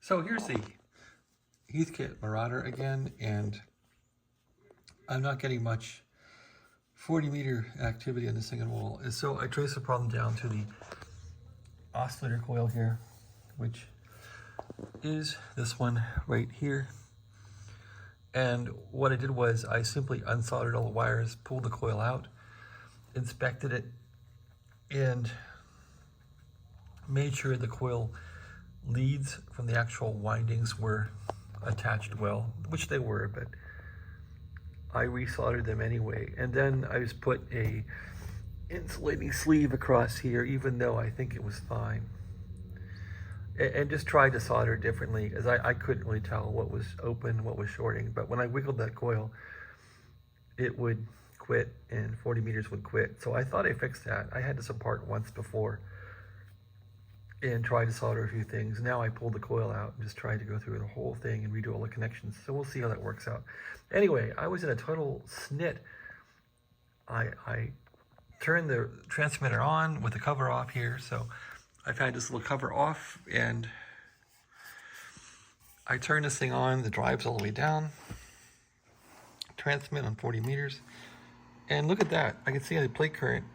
So here's the Heathkit Marauder again, and I'm not getting much 40-meter activity on this thing at all. And so I trace the problem down to the oscillator coil here, which is this one right here. And what I did was I simply unsoldered all the wires, pulled the coil out, inspected it, and made sure the coil leads from the actual windings were attached well, which they were, but I resoldered them anyway. And then I just put a insulating sleeve across here, even though I think it was fine. And just tried to solder differently, as I couldn't really tell what was open, what was shorting. But when I wiggled that coil, it would quit and 40 meters would quit. So I thought I fixed that. I had this apart once before and tried to solder a few things. Now I pulled the coil out and just tried to go through the whole thing and redo all the connections. So we'll see how that works out. Anyway, I was in a total snit. I turned the transmitter on with the cover off here. So I've had this little cover off, and I turn this thing on, the drive's all the way down, transmit on 40 meters, and look at that, I can see the plate current,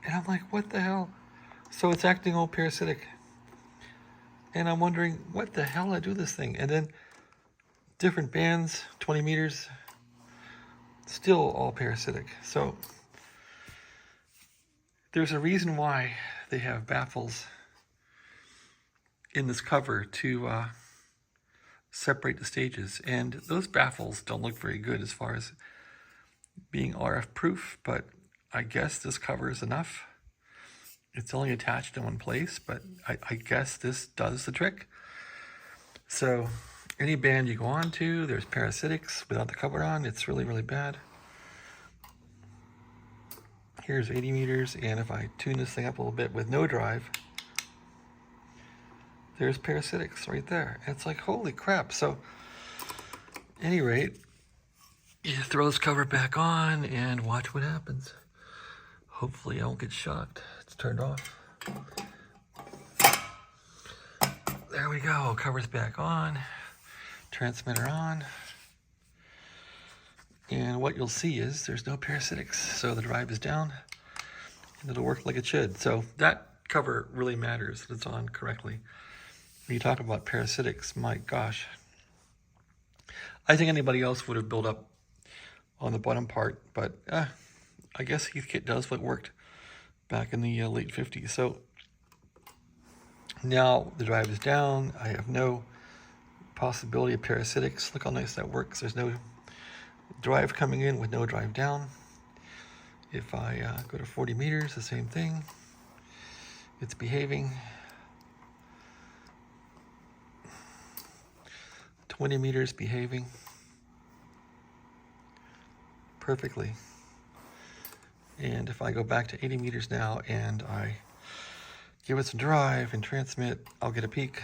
and I'm like, what the hell? So it's acting all parasitic, and I'm wondering, what the hell I do this thing? And then different bands, 20 meters, still all parasitic. So there's a reason why they have baffles in this cover to separate the stages, and those baffles don't look very good as far as being RF proof, but I guess this cover is enough. It's only attached in one place, but I guess this does the trick. So any band you go on to, there's parasitics without the cover on, it's really, really bad. Here's 80 meters, and if I tune this thing up a little bit with no drive, there's parasitics right there. It's like, holy crap. So, at any rate, you throw this cover back on and watch what happens. Hopefully I won't get shocked. It's turned off. There we go. Cover's back on. Transmitter on. And what you'll see is there's no parasitics. So the drive is down and it'll work like it should. So that cover really matters that it's on correctly. When you talk about parasitics, my gosh. I think anybody else would have built up on the bottom part, but I guess Heathkit does what worked back in the late 50s. So now the drive is down. I have no possibility of parasitics. Look how nice that works. There's no drive coming in with no drive down. If I go to 40 meters, the same thing. It's behaving. 20 meters behaving perfectly. And if I go back to 80 meters now and I give it some drive and transmit, I'll get a peak.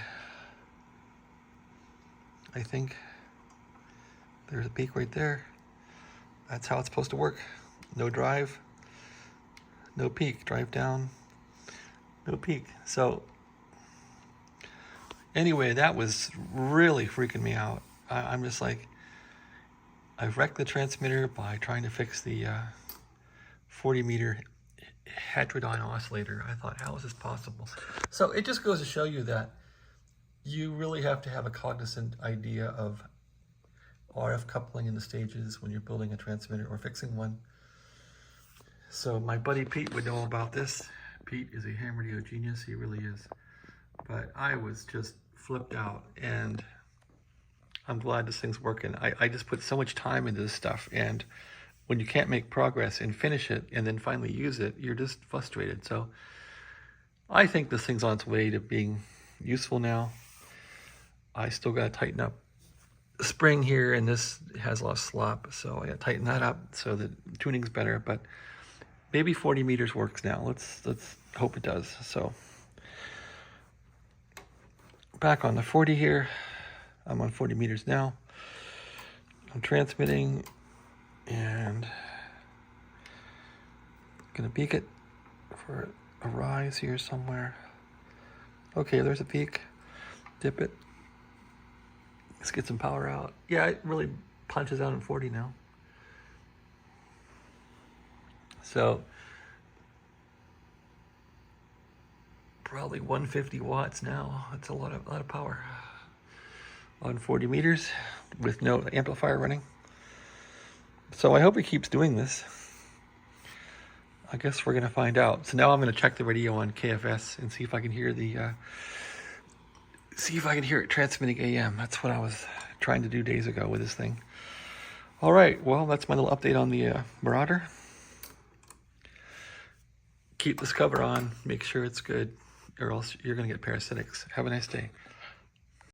I think there's a peak right there. That's how it's supposed to work. No drive, no peak. Drive down, no peak. So anyway, that was really freaking me out. I'm just like, I've wrecked the transmitter by trying to fix the 40-meter heterodyne oscillator. I thought, how is this possible? So it just goes to show you that you really have to have a cognizant idea of RF coupling in the stages when you're building a transmitter or fixing one. So my buddy Pete would know about this. Pete is a ham radio genius, he really is. But I was just flipped out, and I'm glad this thing's working. I just put so much time into this stuff, and when you can't make progress and finish it and then finally use it, you're just frustrated. So I think this thing's on its way to being useful now. I still got to tighten up the spring here, and this has a lot of slop, so I got to tighten that up so the tuning's better. But maybe 40 meters works now. Let's hope it does. So back on the 40 here. I'm on 40 meters now. I'm transmitting and gonna peak it for a rise here somewhere. Okay, there's a peak. Dip it. Let's get some power out. Yeah, it really punches out in 40 now. So probably 150 watts now. That's a lot of power on 40 meters with no amplifier running. So I hope it keeps doing this. I guess we're gonna find out. So now I'm gonna check the radio on KFS and see if I can hear the it transmitting AM. That's what I was trying to do days ago with this thing. All right, well, that's my little update on the Marauder. Keep this cover on, make sure it's good, or else you're gonna get parasitics. Have a nice day.